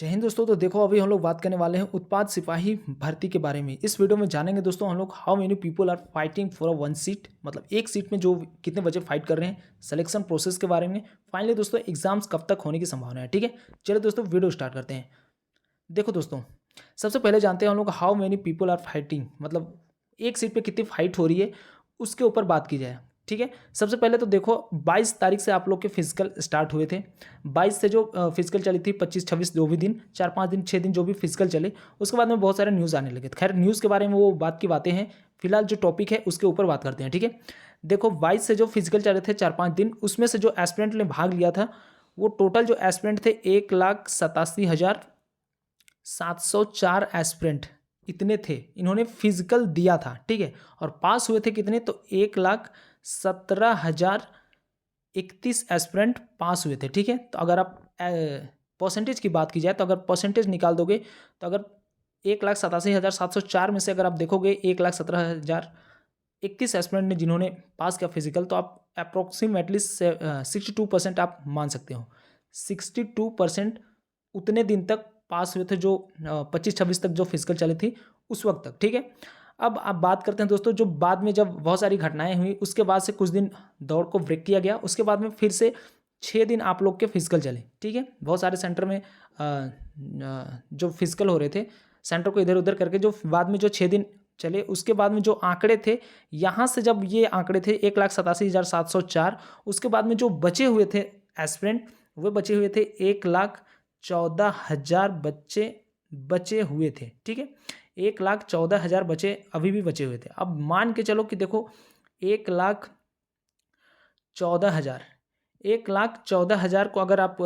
जय हिंद दोस्तों। तो देखो, अभी हम लोग बात करने वाले हैं उत्पाद सिपाही भर्ती के बारे में। इस वीडियो में जानेंगे दोस्तों हम लोग how many people are fighting for a one seat, मतलब एक सीट में जो कितने बच्चे फाइट कर रहे हैं, सिलेक्शन प्रोसेस के बारे में। फाइनली दोस्तों एग्जाम्स कब तक होने की संभावना है। ठीक है, चलिए दोस्तों वीडियो स्टार्ट करते हैं। देखो दोस्तों, सबसे पहले जानते हैं हम लोग how many people are fighting, मतलब एक सीट पे कितनी फाइट हो रही है उसके ऊपर बात की जाए। ठीक है, सबसे पहले तो देखो 22 तारीख से आप लोग के फिजिकल स्टार्ट हुए थे। 22 से जो फिजिकल चली थी, 25 26 जो भी दिन, 4 5 दिन 6 दिन जो भी फिजिकल चले, उसके बाद में बहुत सारे न्यूज़ आने लगे। खैर न्यूज़ के बारे में वो बात की बातें हैं, फिलहाल जो टॉपिक है उसके ऊपर बात करते हैं। ठीक है, देखो 22 से जो फिजिकल चले थे 4 5 दिन, उसमें से जो एस्पिरेंट ने भाग लिया था वो टोटल जो एस्पिरेंट थे 1,87,704 एस्पिरेंट इतने थे, इन्होंने फिजिकल दिया था। ठीक है, और पास हुए थे कितने, तो 1,17,031 एस्पिरेंट पास हुए थे। ठीक है, तो अगर आप परसेंटेज की बात की जाए तो अगर परसेंटेज निकाल दोगे तो अगर 1,87,704 में से अगर आप देखोगे 1,17,031 एस्पिरेंट ने जिन्होंने पास किया फिजिकल, तो आप अप्रोक्सीमेटली 62% आप मान सकते हो। 62% उतने दिन तक पास हुए थे जो 25 26 तक जो फिजिकल चली थी उस वक्त तक। ठीक है, अब आप बात करते हैं दोस्तों, जो बाद में जब बहुत सारी घटनाएं हुई उसके बाद से कुछ दिन दौड़ को ब्रेक किया गया, उसके बाद में फिर से 6 दिन आप लोग के फिजिकल चले। ठीक है, बहुत सारे सेंटर में जो फिजिकल हो रहे थे, सेंटर को इधर उधर करके जो बाद में जो 6 दिन चले, उसके बाद में जो आंकड़े थे, यहाँ से जब ये आंकड़े थे 1,87,704, उसके बाद में जो बचे हुए थे एस्पिरेंट, वे बचे हुए थे 1,14,000 बच्चे बचे हुए थे। ठीक है, 1,14,000 बच्चे अभी भी बचे हुए थे। अब मान के चलो कि देखो 1,14,000 1,14,000 को अगर आप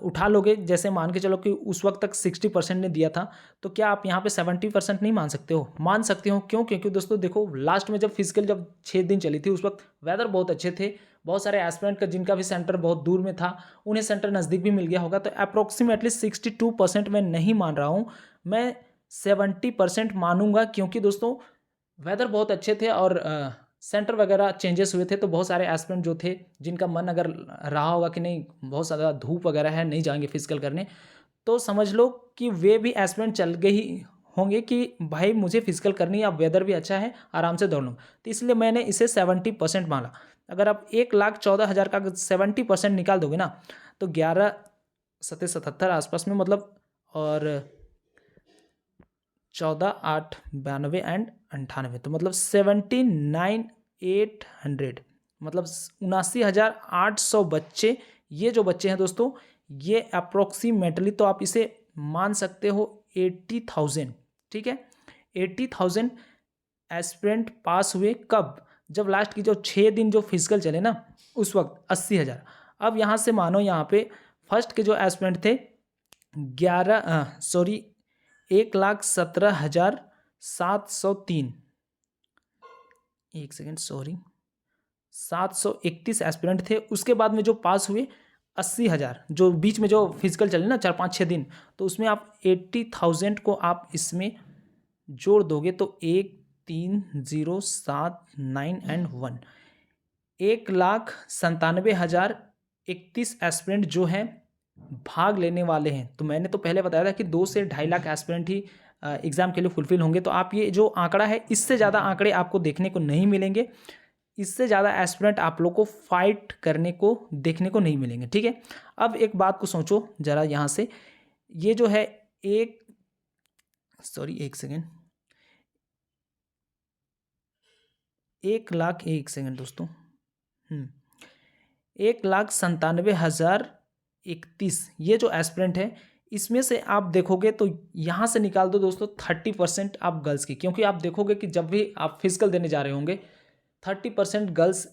उठा लोगे, जैसे मान के चलो कि उस वक्त तक 60% ने दिया था, तो क्या आप यहाँ पे 70% नहीं मान सकते हो? मान सकते हो। क्यों? क्योंकि दोस्तों देखो, लास्ट में जब फिजिकल जब 6 दिन चली थी उस वक्त वेदर बहुत अच्छे थे, बहुत सारे एस्पिरेंट का जिनका भी सेंटर बहुत दूर में था उन्हें सेंटर नज़दीक भी मिल गया होगा। तो अप्रोक्सीमेटली 62% मैं नहीं मान रहा हूँ, मैं 70% मानूंगा, क्योंकि दोस्तों वेदर बहुत अच्छे थे और सेंटर वगैरह चेंजेस हुए थे। तो बहुत सारे एस्पिरेंट जो थे जिनका मन अगर रहा होगा कि नहीं बहुत ज़्यादा धूप वगैरह है, नहीं जाएंगे फिजिकल करने, तो समझ लो कि वे भी एस्पिरेंट चल गए ही होंगे कि भाई मुझे फिजिकल करनी है, अब वेदर भी अच्छा है, आराम से दौड़ लूँ। तो इसलिए मैंने इसे 70% माना। अगर आप 1,14,000 का 70% निकाल दोगे ना, तो 11,77 आसपास में, मतलब, और 14,892 एंड 98, तो मतलब 79,800, मतलब 79,800 बच्चे। ये जो बच्चे हैं दोस्तों, ये अप्रोक्सीमेटली तो आप इसे मान सकते हो 80,000। ठीक है, 80,000 एस्पिरेंट पास हुए। कब? जब लास्ट की जो 6 दिन जो फिजिकल चले ना, उस वक्त 80,000। अब यहाँ से मानो, यहाँ पे फर्स्ट के जो एस्पिरेंट थे 1,17,703, एक सेकेंड, सॉरी, 731 एस्पिरेंट थे। उसके बाद में जो पास हुए 80,000, जो बीच में जो फिजिकल चले ना 4 5 6 दिन, तो उसमें आप 80,000 को आप इसमें जोड़ दोगे तो 1,3,0,7,9 एंड 1, 1,97,031 एस्पिरेंट जो हैं भाग लेने वाले हैं। तो मैंने तो पहले बताया था कि 2 से 2.5 लाख एस्पिरेंट ही एग्ज़ाम के लिए फुलफिल होंगे। तो आप ये जो आंकड़ा है, इससे ज़्यादा आंकड़े आपको देखने को नहीं मिलेंगे, इससे ज़्यादा एस्पिरेंट आप लोग को फाइट करने को देखने को नहीं मिलेंगे। ठीक है, अब एक बात को सोचो ज़रा यहाँ से, ये जो है एक सेकेंड, 1,00,000, एक सेकेंड दोस्तों, 1,97,031 ये जो एस्पिरेंट है, इसमें से आप देखोगे तो यहाँ से निकाल दो दोस्तों 30% आप गर्ल्स की, क्योंकि आप देखोगे कि जब भी आप फिजिकल देने जा रहे होंगे 30% गर्ल्स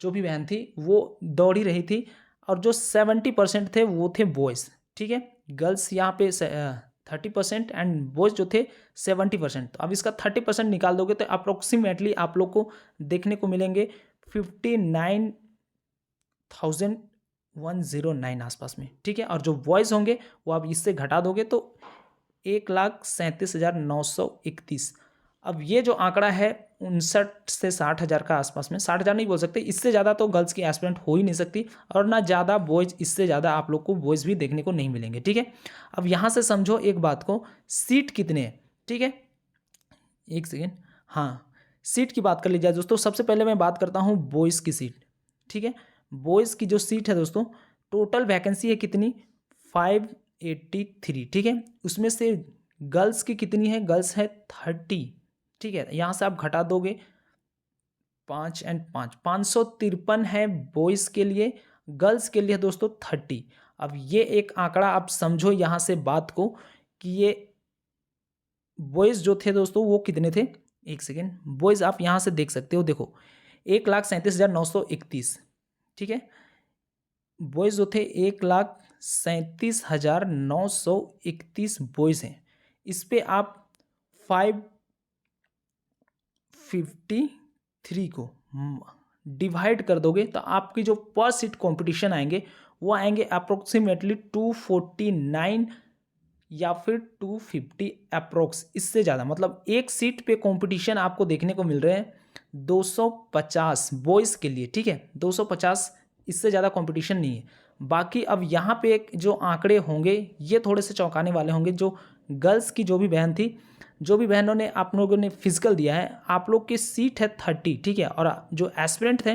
जो भी बहन थी वो दौड़ ही रही थी, और जो 70% थे वो थे बॉयज़। ठीक है, गर्ल्स यहाँ पे 30% एंड बॉयज़ जो थे 70%। तो अब इसका 30% निकाल दोगे तो अप्रोक्सीमेटली आप लोग को देखने को मिलेंगे 59,109 आसपास में। ठीक है, और जो बॉयज़ होंगे वो आप इससे घटा दोगे तो 1,37,931। अब ये जो आंकड़ा है 59 से 60 हज़ार का आसपास में, 60 हज़ार नहीं बोल सकते, इससे ज़्यादा तो गर्ल्स की एस्पिरेंट हो ही नहीं सकती, और ना ज़्यादा बॉयज़, इससे ज़्यादा आप लोग को बॉयज़ भी देखने को नहीं मिलेंगे, ठीक है। अब यहाँ से समझो एक बात को, सीट कितने हैं, ठीक है, एक सेकेंड, हाँ, सीट की बात कर ली जाए दोस्तों। सबसे पहले मैं बात करता हूँ बॉयज़ की सीट, ठीक है। बॉयज़ की जो सीट है दोस्तों, टोटल वैकेंसी है कितनी, 583, ठीक है। उसमें से गर्ल्स की कितनी है, गर्ल्स है 30, ठीक है। यहाँ से आप घटा दोगे 5 एंड 5, 553 है बॉयज़ के लिए, गर्ल्स के लिए दोस्तों 30। अब ये एक आंकड़ा आप समझो यहाँ से बात को, कि ये बॉयज़ जो थे दोस्तों वो कितने थे, एक सेकेंड, बॉयज़ आप यहाँ से देख सकते हो, देखो 1,37,931, ठीक है। बॉयज़ जो थे 1,37,931 बॉयज़ हैं। इस पे आप 553 को डिवाइड कर दोगे तो आपकी जो पर सीट कंपटीशन आएंगे वो आएंगे अप्रोक्सीमेटली 249 या फिर 250 अप्रोक्स, इससे ज़्यादा, मतलब एक सीट पे कंपटीशन आपको देखने को मिल रहे हैं 250 बॉयज़ के लिए, ठीक है, 250, इससे ज़्यादा कंपटीशन नहीं है। बाकी अब यहाँ पे एक जो आंकड़े होंगे ये थोड़े से चौंकाने वाले होंगे। जो गर्ल्स की जो भी बहन थी, जो भी बहनों ने आप लोगों ने फिजिकल दिया है, आप लोग की सीट है 30, ठीक है, और जो एस्पिरेंट थे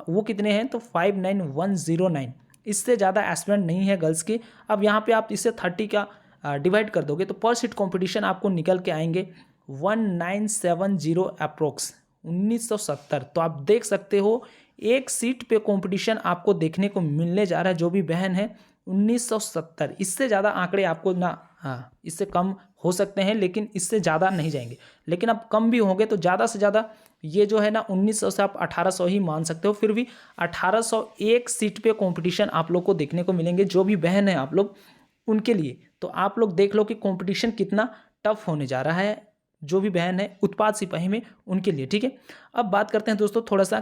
वो कितने हैं, तो 59109, इससे ज़्यादा एस्पिरेंट नहीं है गर्ल्स के। अब यहाँ पे आप इससे 30 का डिवाइड कर दोगे तो पर सीट कंपटीशन आपको निकल के आएंगे 1970 अप्रोक्स, 1970। तो आप देख सकते हो एक सीट पे कंपटीशन आपको देखने को मिलने जा रहा है, जो भी बहन है 1970, इससे ज़्यादा आंकड़े आपको ना, हाँ, इससे कम हो सकते हैं लेकिन इससे ज़्यादा नहीं जाएंगे। लेकिन अब कम भी होंगे तो ज़्यादा से ज़्यादा ये जो है ना 1900 से आप 1800 ही मान सकते हो। फिर भी 1801 सीट पे कंपटीशन आप लोग को देखने को मिलेंगे, जो भी बहन है आप लोग उनके लिए। तो आप लोग देख लो कि कंपटीशन कितना टफ होने जा रहा है, जो भी बहन है उत्पाद सिपाही में उनके लिए, ठीक है। अब बात करते हैं दोस्तों थोड़ा सा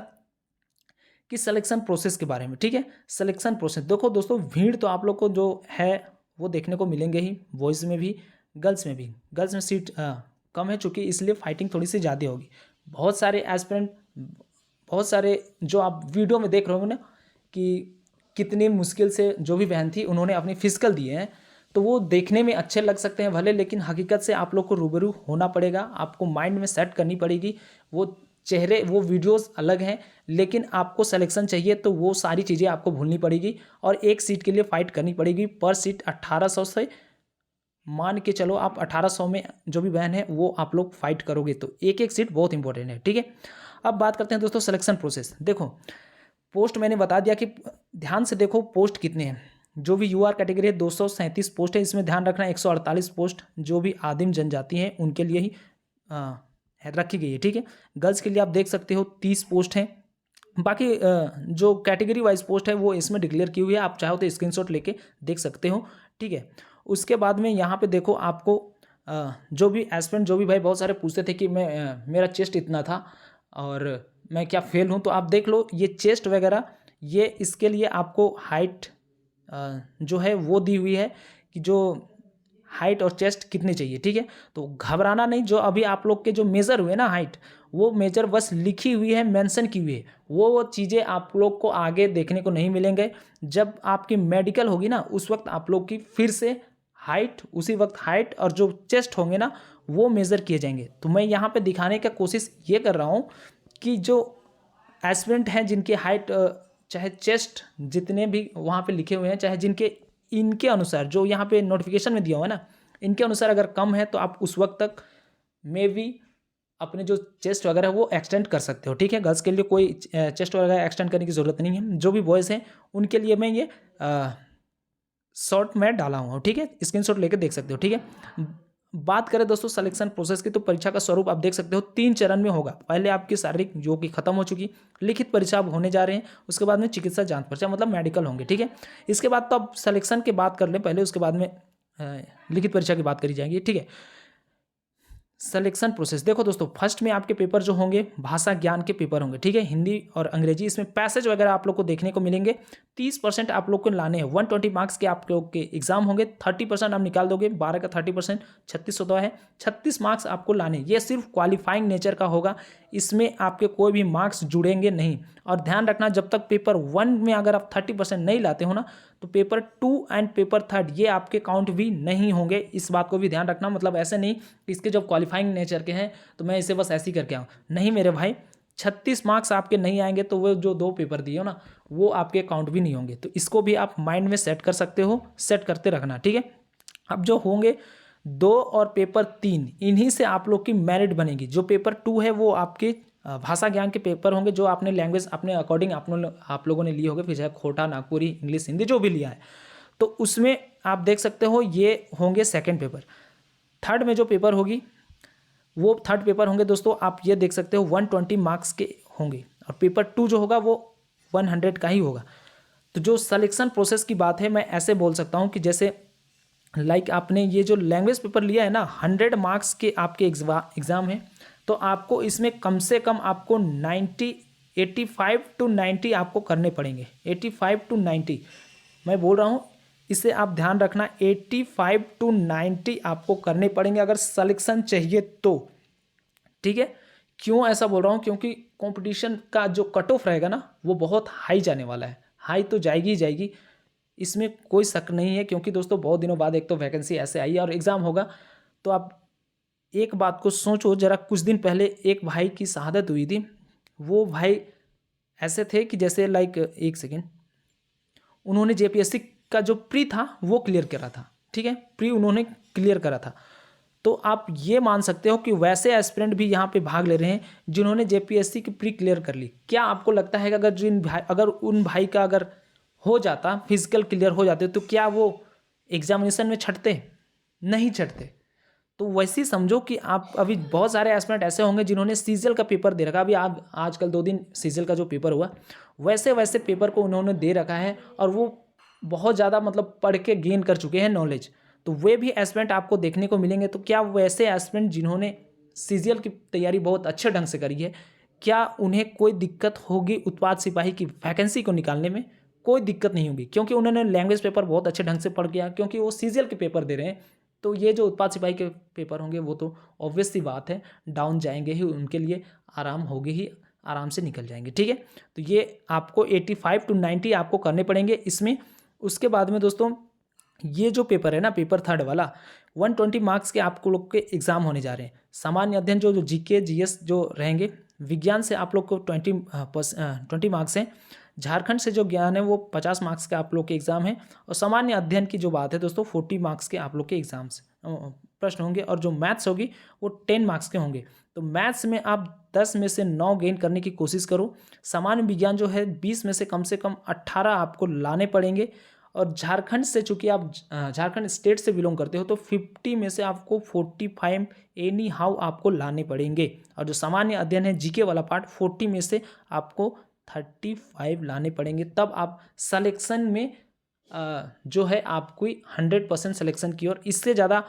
कि सिलेक्शन प्रोसेस के बारे में, ठीक है। सिलेक्शन प्रोसेस देखो दोस्तों, भीड़ तो आप लोग को जो है वो देखने को मिलेंगे ही, बॉयज़ में भी गर्ल्स में भी। गर्ल्स में सीट कम है चूँकि, इसलिए फाइटिंग थोड़ी सी ज़्यादा होगी। बहुत सारे एस्पिरेंट, बहुत सारे जो आप वीडियो में देख रहे हो ना कि कितनी मुश्किल से जो भी बहन थी उन्होंने अपनी फिजिकल दिए हैं, तो वो देखने में अच्छे लग सकते हैं भले, लेकिन हकीकत से आप लोग को रूबरू होना पड़ेगा, आपको माइंड में सेट करनी पड़ेगी। वो चेहरे, वो वीडियोस अलग हैं, लेकिन आपको सिलेक्शन चाहिए तो वो सारी चीज़ें आपको भूलनी पड़ेगी और एक सीट के लिए फ़ाइट करनी पड़ेगी। पर सीट 1800 से मान के चलो आप 1800 में जो भी बहन है वो आप लोग फाइट करोगे, तो एक एक सीट बहुत इंपॉर्टेंट है, ठीक है। अब बात करते हैं दोस्तों सिलेक्शन प्रोसेस। देखो पोस्ट मैंने बता दिया कि ध्यान से देखो पोस्ट कितने हैं। जो भी यूआर कैटेगरी है 237 पोस्ट है, इसमें ध्यान रखना 148 पोस्ट जो भी आदिम जनजाति हैं उनके लिए ही रखी गई है, ठीक है। गर्ल्स के लिए आप देख सकते हो 30 पोस्ट हैं। बाकी जो कैटेगरी वाइज पोस्ट है वो इसमें डिक्लेयर की हुई है, आप चाहो तो स्क्रीनशॉट लेके देख सकते हो, ठीक है। उसके बाद में यहाँ पे देखो आपको जो भी एस्पिरेंट, जो भी भाई बहुत सारे पूछते थे कि मैं मेरा चेस्ट इतना था और मैं क्या फेल हूँ, तो आप देख लो ये चेस्ट वगैरह, ये इसके लिए आपको हाइट जो है वो दी हुई है कि जो हाइट और चेस्ट कितनी चाहिए, ठीक है। तो घबराना नहीं, जो अभी आप लोग के जो मेज़र हुए ना हाइट, वो मेजर बस लिखी हुई है, मेंशन की हुई है, वो चीज़ें आप लोग को आगे देखने को नहीं मिलेंगे। जब आपकी मेडिकल होगी ना उस वक्त आप लोग की फिर से हाइट, उसी वक्त हाइट और जो चेस्ट होंगे ना वो मेज़र किए जाएंगे। तो मैं यहाँ पे दिखाने का कोशिश ये कर रहा हूँ कि जो एस्पिरेंट हैं जिनकी हाइट चाहे चेस्ट जितने भी वहाँ पे लिखे हुए हैं, चाहे जिनके इनके अनुसार जो यहाँ पे नोटिफिकेशन में दिया हुआ है ना, इनके अनुसार अगर कम है तो आप उस वक्त तक मे भी अपने जो चेस्ट वगैरह वो एक्सटेंड कर सकते हो, ठीक है। गर्ल्स के लिए कोई चेस्ट वगैरह एक्सटेंड करने की ज़रूरत नहीं है। जो भी बॉयज़ हैं उनके लिए मैं ये शॉर्ट में डाला हुआ हूँ, ठीक है, स्क्रीनशॉट लेकर देख सकते हो, ठीक है। बात करें दोस्तों सिलेक्शन प्रोसेस की, तो परीक्षा का स्वरूप आप देख सकते हो 3 चरण में होगा। पहले आपकी शारीरिक जो कि खत्म हो चुकी, लिखित परीक्षा अब होने जा रहे हैं, उसके बाद में चिकित्सा जांच परीक्षा मतलब मेडिकल होंगे, ठीक है। इसके बाद तो अब सिलेक्शन की बात कर लें पहले, उसके बाद में लिखित परीक्षा की बात करी जाएगी, ठीक है। सिलेक्शन प्रोसेस देखो दोस्तों, फर्स्ट में आपके पेपर जो होंगे भाषा ज्ञान के पेपर होंगे, ठीक है, हिंदी और अंग्रेजी। इसमें पैसेज वगैरह आप लोग को देखने को मिलेंगे। 30% आप लोग को लाने हैं, 120 मार्क्स के आप लोग के एग्जाम होंगे, 30% आप निकाल दोगे, 12 का 30% 36 होता है, 36 मार्क्स आपको लाने। ये सिर्फ क्वालिफाइंग नेचर का होगा, इसमें आपके कोई भी मार्क्स जुड़ेंगे नहीं। और ध्यान रखना, जब तक पेपर 1 में अगर आप 30% नहीं लाते हो ना, तो पेपर 2 एंड पेपर 3 ये आपके काउंट भी नहीं होंगे। इस बात को भी ध्यान रखना। मतलब ऐसे नहीं कि इसके जो क्वालिफाइंग नेचर के हैं तो मैं इसे बस ऐसे ही करके आऊँ, नहीं मेरे भाई, 36 मार्क्स आपके नहीं आएंगे तो वो जो 2 पेपर दिए हो ना वो आपके काउंट भी नहीं होंगे। तो इसको भी आप माइंड में सेट कर सकते हो, सेट करते रखना, ठीक है। अब जो होंगे 2 और पेपर 3, इन्हीं से आप लोग की मेरिट बनेगी। जो पेपर 2 है वो आपके भाषा ज्ञान के पेपर होंगे, जो आपने लैंग्वेज अपने अकॉर्डिंग आप लोगों ने लिए होंगे, फिर चाहे खोटा, नागपुरी, इंग्लिश, हिंदी जो भी लिया है, तो उसमें आप देख सकते हो ये होंगे सेकेंड पेपर। थर्ड में जो पेपर होगी वो थर्ड पेपर होंगे दोस्तों, आप ये देख सकते हो 120 मार्क्स के होंगे, और पेपर 2 जो होगा वो 100 का ही होगा। तो जो सिलेक्शन प्रोसेस की बात है, मैं ऐसे बोल सकता हूँ कि जैसे लाइक आपने ये जो लैंग्वेज पेपर लिया है ना, 100 मार्क्स के आपके एग्ज़ाम है, तो आपको इसमें कम से कम आपको 85 टू 90 आपको करने पड़ेंगे। 85 टू 90 मैं बोल रहा हूँ, इसे आप ध्यान रखना, 85 टू 90 आपको करने पड़ेंगे अगर सिलेक्शन चाहिए तो, ठीक है। क्यों ऐसा बोल रहा हूँ, क्योंकि कंपटीशन का जो कट ऑफ रहेगा ना वो बहुत हाई जाने वाला है। हाई तो जाएगी ही जाएगी, इसमें कोई शक नहीं है, क्योंकि दोस्तों बहुत दिनों बाद एक तो वैकेंसी ऐसे आई है और एग्ज़ाम होगा। तो आप एक बात को सोचो जरा, कुछ दिन पहले एक भाई की शहादत हुई थी। वो भाई ऐसे थे कि जैसे लाइक, एक सेकेंड, उन्होंने जेपीएससी का जो प्री था वो क्लियर करा था, ठीक है, प्री उन्होंने क्लियर करा था। तो आप ये मान सकते हो कि वैसे एस्पिरेंट भी यहाँ पे भाग ले रहे हैं जिन्होंने जेपीएससी की प्री क्लियर कर ली। क्या आपको लगता है कि अगर उन भाई का अगर हो जाता, फिजिकल क्लियर हो जाते, तो क्या वो एग्जामिनेशन में छटते? नहीं छटते। तो वैसे ही समझो कि आप अभी बहुत सारे एस्पिरेंट ऐसे होंगे जिन्होंने सीजीएल का पेपर दे रखा। अभी आप आजकल 2 दिन सीजीएल का जो पेपर हुआ, वैसे वैसे पेपर को उन्होंने दे रखा है और वो बहुत ज़्यादा मतलब पढ़ के गेन कर चुके हैं नॉलेज। तो वे भी एस्पिरेंट आपको देखने को मिलेंगे। तो क्या वैसे एस्पिरेंट जिन्होंने सीजीएल की तैयारी बहुत अच्छे ढंग से करी है, क्या उन्हें कोई दिक्कत होगी उत्पाद सिपाही की वैकेंसी को निकालने में? कोई दिक्कत नहीं होगी, क्योंकि उन्होंने लैंग्वेज पेपर बहुत अच्छे ढंग से पढ़ गया, क्योंकि वो सीजीएल के पेपर दे रहे हैं। तो ये जो उत्पाद सिपाही के पेपर होंगे वो तो ऑब्वियस सी बात है, डाउन जाएंगे ही, उनके लिए आराम होगी ही, आराम से निकल जाएंगे, ठीक है। तो ये आपको 85 टू 90 आपको करने पड़ेंगे इसमें। उसके बाद में दोस्तों ये जो पेपर है ना, पेपर 3 वाला, 120 मार्क्स के आपको लोग के एग्जाम होने जा रहे हैं। सामान्य अध्ययन जो जीके जीएस जो रहेंगे, विज्ञान से आप लोग को 20 मार्क्स हैं। झारखंड से जो ज्ञान है वो 50 मार्क्स का आप लोग के एग्जाम है। और सामान्य अध्ययन की जो बात है दोस्तों, 40 मार्क्स के आप लोग के एग्जाम्स प्रश्न होंगे। और जो मैथ्स होगी वो 10 मार्क्स के होंगे। तो मैथ्स में आप 10 में से 9 गेन करने की कोशिश करो। सामान्य विज्ञान जो है 20 में से कम 18 आपको लाने पड़ेंगे। और झारखंड से, चूंकि आप झारखंड स्टेट से बिलोंग करते हो, तो 50 में से आपको 45 एनी हाउ आपको लाने पड़ेंगे। और जो सामान्य अध्ययन है जीके वाला पार्ट, 40 में से आपको 35 लाने पड़ेंगे। तब आप सिलेक्शन में जो है आपको 100% सिलेक्शन की। और इससे ज़्यादा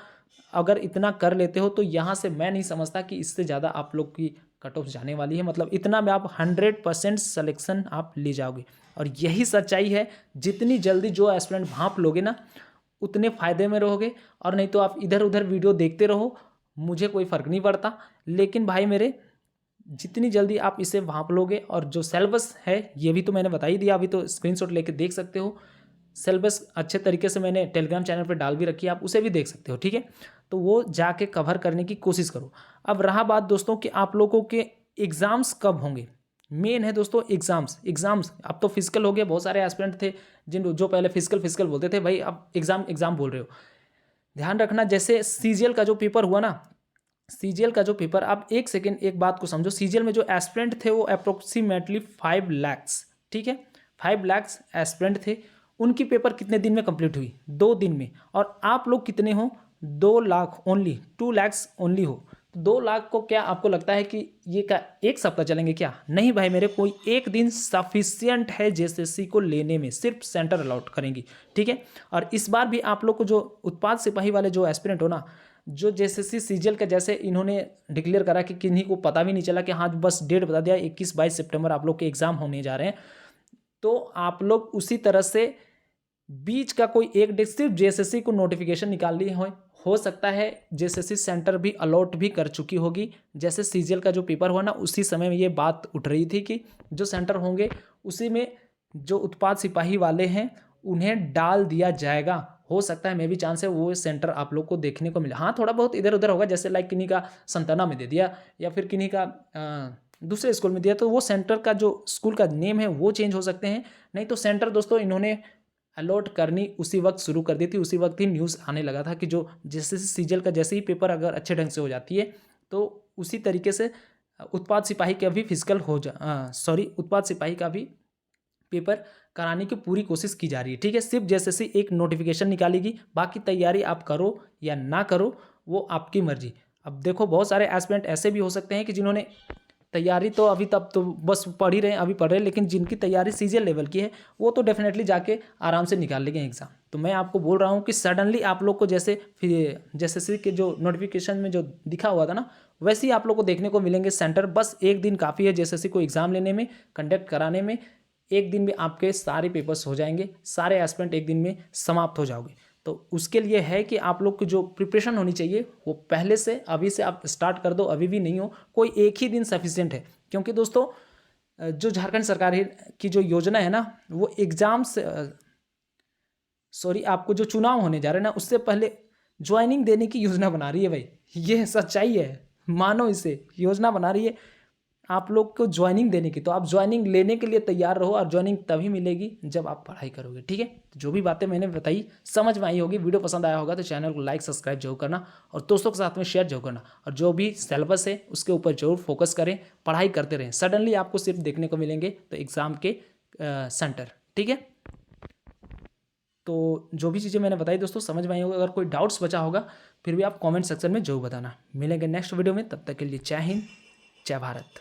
अगर इतना कर लेते हो तो यहाँ से मैं नहीं समझता कि इससे ज़्यादा आप लोग की कट ऑफ जाने वाली है। मतलब इतना में आप 100% सिलेक्शन आप ले जाओगे। और यही सच्चाई है, जितनी जल्दी जो एस्पिरेंट भांप लोगे ना उतने फ़ायदे में रहोगे। और नहीं तो आप इधर उधर वीडियो देखते रहो, मुझे कोई फ़र्क नहीं पड़ता। लेकिन भाई मेरे, जितनी जल्दी आप इसे भांप लोगे, और जो सिलेबस है ये भी तो मैंने बता ही दिया, अभी तो स्क्रीनशॉट लेके देख सकते हो। सिलेबस अच्छे तरीके से मैंने टेलीग्राम चैनल पर डाल भी रखी है, आप उसे भी देख सकते हो, ठीक है। तो वो जाके कवर करने की कोशिश करो। अब रहा बात दोस्तों कि आप लोगों के एग्ज़ाम्स कब होंगे, मेन है दोस्तों एग्ज़ाम्स। अब तो फिजिकल हो गया, बहुत सारे एस्पिरेंट थे जो पहले फिजिकल बोलते थे, भाई अब एग्ज़ाम बोल रहे हो। ध्यान रखना, जैसे सीजीएल का जो पेपर हुआ ना, सीजीएल का जो पेपर, आप एक सेकेंड एक बात को समझो, सीजीएल में जो एस्पिरेंट थे वो अप्रोक्सीमेटली 5 लाख्स, ठीक है, 5 लाख्स एस्पिरेंट थे। उनकी पेपर कितने दिन में कंप्लीट हुई? 2 दिन में। और आप लोग कितने हो? 2 लाख ओनली, 2 लाख्स ओनली हो। 2 लाख को क्या आपको लगता है कि ये का एक सप्ताह चलेंगे क्या? नहीं भाई मेरे, कोई एक दिन सफिशियंट है जेएसएससी को लेने में, सिर्फ सेंटर अलॉट करेंगी, ठीक है। और इस बार भी आप लोग को जो उत्पाद सिपाही वाले जो एस्पिरेंट हो ना, जो जेएसएससी सीजीएल का जैसे इन्होंने डिक्लेयर करा कि किन्हीं को पता भी नहीं चला कि हाँ बस डेट बता दिया 21-22 सितंबर आप लोग के एग्जाम होने जा रहे हैं, तो आप लोग उसी तरह से बीच का कोई एक डेट सिर्फ जेएसएससी को नोटिफिकेशन निकाल लिए हो सकता है जेएसएससी सेंटर भी अलॉट भी कर चुकी होगी। जैसे सीजीएल का जो पेपर हुआ ना, उसी समय में ये बात उठ रही थी कि जो सेंटर होंगे उसी में जो उत्पाद सिपाही वाले हैं उन्हें डाल दिया जाएगा। हो सकता है, मे भी चांस है वो सेंटर आप लोग को देखने को मिले। हाँ, थोड़ा बहुत इधर उधर होगा, जैसे लाइक किन्हीं का संताना में दे दिया या फिर किन्हीं का दूसरे स्कूल में दिया, तो वो सेंटर का जो स्कूल का नेम है वो चेंज हो सकते हैं। नहीं तो सेंटर दोस्तों इन्होंने अलॉट करनी उसी वक्त शुरू कर दी थी। उसी वक्त ही न्यूज़ आने लगा था कि जो जैसे सीजीएल का जैसे ही पेपर अगर अच्छे ढंग से हो जाती है तो उसी तरीके से उत्पाद सिपाही का भी फिजिकल उत्पाद सिपाही का भी पेपर कराने की पूरी कोशिश की जा रही है। ठीक है, सिर्फ जैसे एक नोटिफिकेशन निकालेगी, बाकी तैयारी आप करो या ना करो वो आपकी मर्जी। अब देखो, बहुत सारे एस्पिरेंट ऐसे भी हो सकते हैं कि जिन्होंने तैयारी तो अभी तब तो बस पढ़ ही रहे हैं, अभी पढ़ रहे हैं, लेकिन जिनकी तैयारी सीजीएल लेवल की है वो तो डेफिनेटली जाके आराम से निकाल लेंगे एग्ज़ाम। तो मैं आपको बोल रहा हूँ कि सडनली आप लोग को जैसे के जो नोटिफिकेशन में जो दिखा हुआ था ना, वैसे ही आप लोग को देखने को मिलेंगे सेंटर। बस एक दिन काफ़ी है जैसे को एग्ज़ाम लेने में, कंडक्ट कराने में। एक दिन में आपके सारे पेपर्स हो जाएंगे, सारे एस्पिरेंट एक दिन में समाप्त हो जाओगे। तो उसके लिए है कि आप लोग की जो प्रिपरेशन होनी चाहिए वो पहले से अभी से आप स्टार्ट कर दो। अभी भी नहीं हो, कोई एक ही दिन सफिशिएंट है। क्योंकि दोस्तों जो झारखंड सरकार की जो योजना है ना, वो एग्जाम से आपको जो चुनाव होने जा रहे हैं ना, उससे पहले ज्वाइनिंग देने की योजना बना रही है भाई। ये सच्चाई है, मानो इसे, योजना बना रही है आप लोग को ज्वाइनिंग देने की। तो आप ज्वाइनिंग लेने के लिए तैयार रहो, और ज्वाइनिंग तभी मिलेगी जब आप पढ़ाई करोगे। ठीक है, तो जो भी बातें मैंने बताई समझ में आई होगी, वीडियो पसंद आया होगा तो चैनल को लाइक सब्सक्राइब जरूर करना, और दोस्तों के साथ में शेयर जरूर करना। और जो भी सिलेबस है उसके ऊपर जरूर फोकस करें, पढ़ाई करते रहें। सडनली आपको सिर्फ देखने को मिलेंगे तो एग्ज़ाम के सेंटर। ठीक है, तो जो भी चीज़ें मैंने बताई दोस्तों समझ में आई होगा। अगर कोई डाउट्स बचा होगा फिर भी आप कमेंट सेक्शन में जरूर बताना। मिलेंगे नेक्स्ट वीडियो में, तब तक के लिए जय हिंद, जय भारत।